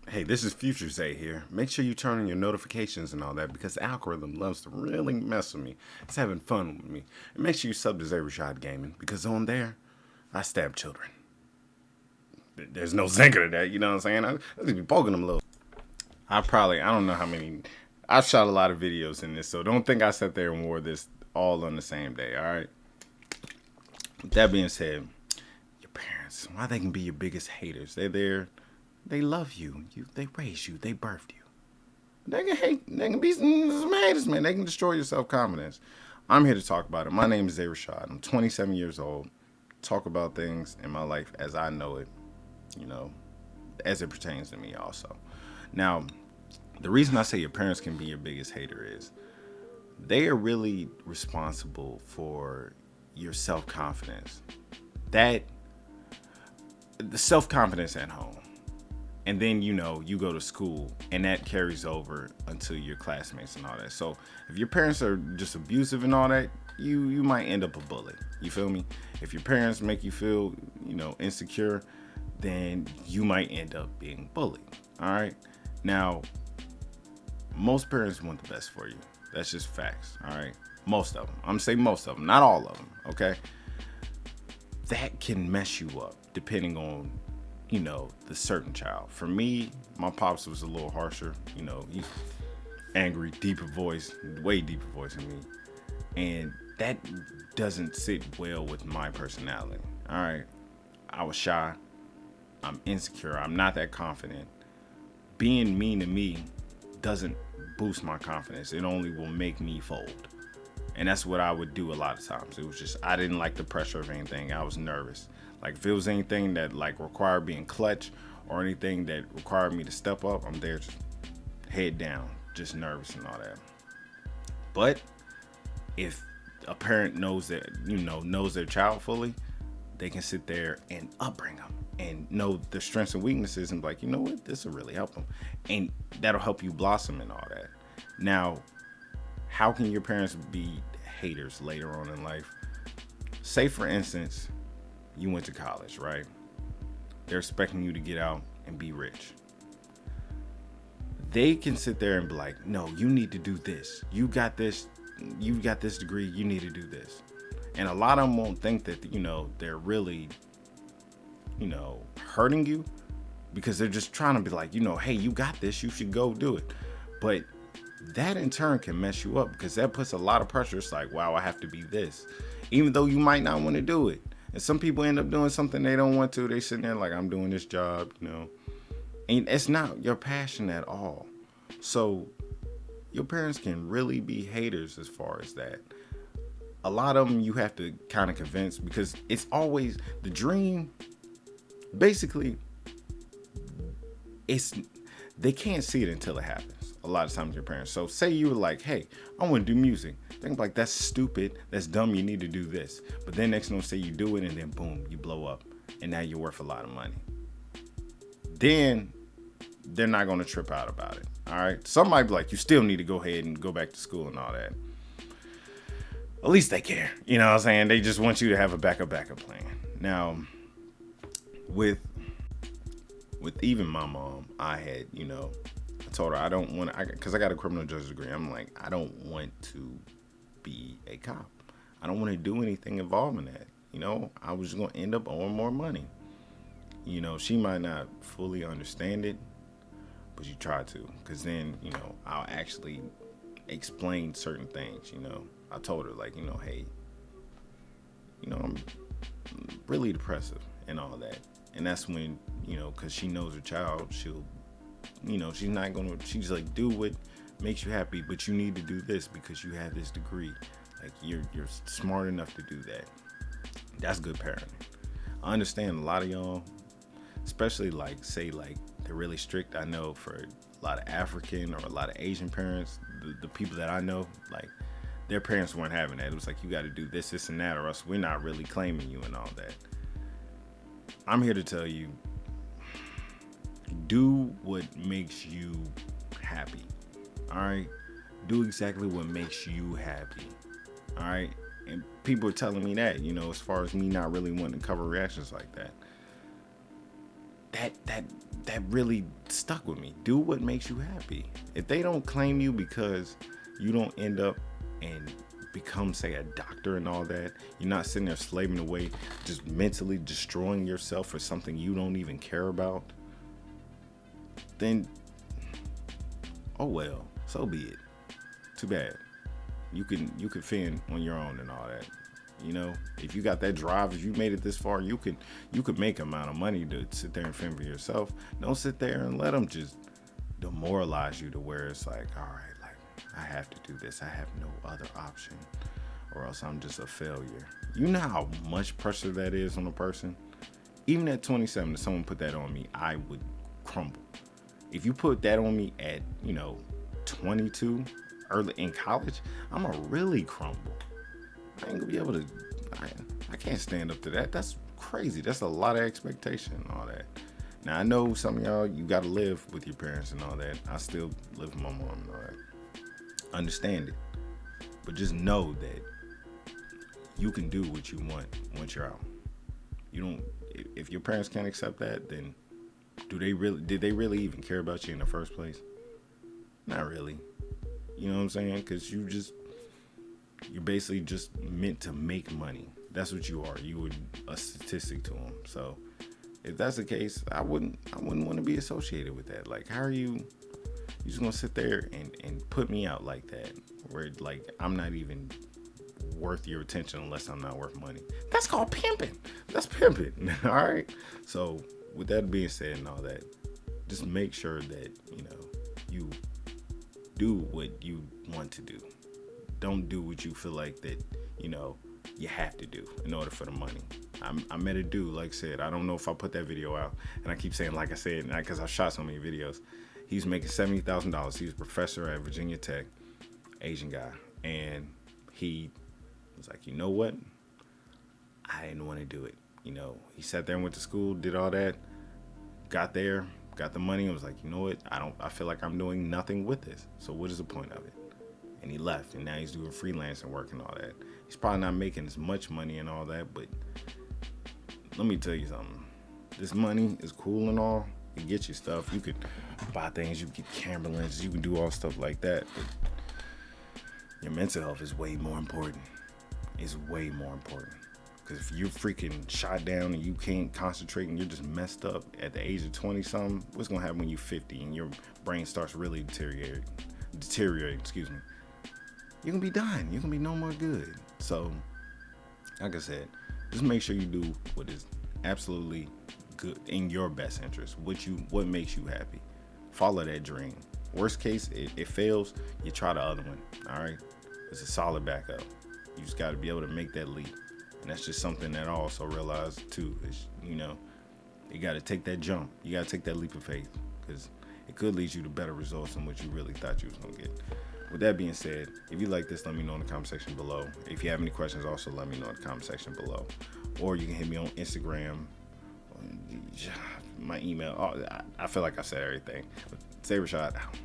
Hey, this is Future Zay here. Make sure you turn on your notifications and all that because the algorithm loves to really mess with me. It's having fun with me. And make sure you sub to Zay Rashad Gaming because on there, I stab children. There's no zinker to that, you know what I'm saying? I just be poking them a little. I don't know how many. I've shot a lot of videos in this, so don't think I sat there and wore this all on the same day, alright? With that being said, your parents, why they can be your biggest haters? They're there. They love you. They raised you. They birthed you. They can hate. They can be some haters, man. They can destroy your self confidence. I'm here to talk about it. My name is Zay Rashad. I'm 27 years old. Talk about things in my life as I know it, you know, as it pertains to me also. Now, the reason I say your parents can be your biggest hater is they are really responsible for your self confidence. That the self confidence at home. And then you go to school and that carries over until your classmates and all that. So if your parents are just abusive and all that, you might end up a bully. You feel me? If your parents make you feel insecure, then you might end up being bullied. All right. Now, most parents want the best for you. That's just facts. All right. Most of them. I'm saying most of them, not all of them. Okay. That can mess you up depending on the certain child. For me, my pops was a little harsher. He's angry, deeper voice, way deeper voice than me. And that doesn't sit well with my personality. All right. I was shy. I'm insecure. I'm not that confident. Being mean to me doesn't boost my confidence. It only will make me fold. And that's what I would do a lot of times. It was just, I didn't like the pressure of anything. I was nervous. Like if it was anything that required being clutch or anything that required me to step up, I'm there just head down, just nervous and all that. But if a parent knows their child fully, they can sit there and upbring them and know their strengths and weaknesses and be like, you know what, this will really help them. And that'll help you blossom and all that. Now, how can your parents be haters later on in life? Say, for instance, you went to college, right? They're expecting you to get out and be rich. They can sit there and be like, no, you need to do this. You got this degree, you need to do this. And a lot of them won't think that, they're really, hurting you because they're just trying to be like, hey, you got this, you should go do it. But that in turn can mess you up because that puts a lot of pressure. It's like, wow, I have to be this, even though you might not want to do it. And some people end up doing something they don't want to. They sitting there like, I'm doing this job, and it's not your passion at all. So your parents can really be haters as far as that. A lot of them you have to kind of convince because it's always the dream. Basically, they can't see it until it happens. A lot of times your parents. So say you were like, hey, I want to do music. They're like, that's stupid. That's dumb. You need to do this. But then next thing say you do it and then boom, you blow up. And now you're worth a lot of money. Then they're not going to trip out about it. All right. Some might be like, you still need to go ahead and go back to school and all that. At least they care. You know what I'm saying? They just want you to have a backup plan. Now, with even my mom, I had, I told her I don't want to, because I got a criminal justice degree. I'm like, I don't want to be a cop. I don't want to do anything involved in that. I was just going to end up owing more money. She might not fully understand it, but you try to, because then, I'll actually explain certain things. I told her like, hey, I'm really depressive and all that. And that's when, because she knows her child, she'll, she's like, do what makes you happy, but you need to do this because you have this degree. Like, you're smart enough to do that. That's good parenting. I understand a lot of y'all, especially they're really strict. I know for a lot of African or a lot of Asian parents, the people that I know, like, their parents weren't having that. It was like, you got to do this, this, and that, or else we're not really claiming you and all that. I'm here to tell you, do what makes you happy. All right? Do exactly what makes you happy. All right? And people are telling me that, as far as me not really wanting to cover reactions like that. that really stuck with me. Do what makes you happy. If they don't claim you because you don't end up and become, say, a doctor and all that, you're not sitting there slaving away, just mentally destroying yourself for something you don't even care about, then, oh well, so be it. Too bad. You can fend on your own and all that. You know, if you got that drive, if you made it this far, you could make amount of money to sit there and fend for yourself. Don't sit there and let them just demoralize you to where it's like, all right, like I have to do this. I have no other option, or else I'm just a failure. You know how much pressure that is on a person. Even at 27, if someone put that on me, I would crumble. If you put that on me at 22, early in college, I'ma really crumble. I ain't gonna be able to. I can't stand up to that. That's crazy. That's a lot of expectation and all that. Now I know some of y'all, you gotta live with your parents and all that. I still live with my mom and all that. Understand it, but just know that you can do what you want once you're out. You don't. If your parents can't accept that, then did they really even care about you in the first place? Not really. You know what I'm saying? Because you're basically just meant to make money. That's what you are. You were a statistic to them. So if that's the case, I wouldn't want to be associated with that. Like, how are you just gonna sit there and put me out like that? Where like I'm not even worth your attention unless I'm not worth money. That's called pimping. That's pimping. All right. So with that being said and all that, just make sure that you do what you want to do. Don't do what you feel like that, you have to do in order for the money. I met a dude, like I said, I don't know if I put that video out, and I keep saying, like I said, because I've shot so many videos. He's making $70,000. He was a professor at Virginia Tech, Asian guy, and he was like, you know what? I didn't want to do it. He sat there and went to school, did all that, got there, got the money, and was like, you know what? I feel like I'm doing nothing with this. So what is the point of it? And he left, and now he's doing freelancing work and all that. He's probably not making as much money and all that, but let me tell you something. This money is cool and all. It gets you stuff. You could buy things. You can get camera lenses. You can do all stuff like that. But your mental health is way more important. It's way more important. Because if you're freaking shot down and you can't concentrate and you're just messed up at the age of 20-something, what's going to happen when you're 50 and your brain starts really deteriorating, you're going to be done. You're going to be no more good. So, like I said, just make sure you do what is absolutely good in your best interest. What makes you happy. Follow that dream. Worst case, it fails, you try the other one. All right? It's a solid backup. You just got to be able to make that leap. And that's just something that I also realized too, is, you got to take that jump. You got to take that leap of faith, because it could lead you to better results than what you really thought you was going to get. With that being said, if you like this, let me know in the comment section below. If you have any questions, also let me know in the comment section below. Or you can hit me on Instagram, my email. I feel like I said everything. Xavier Rashad out.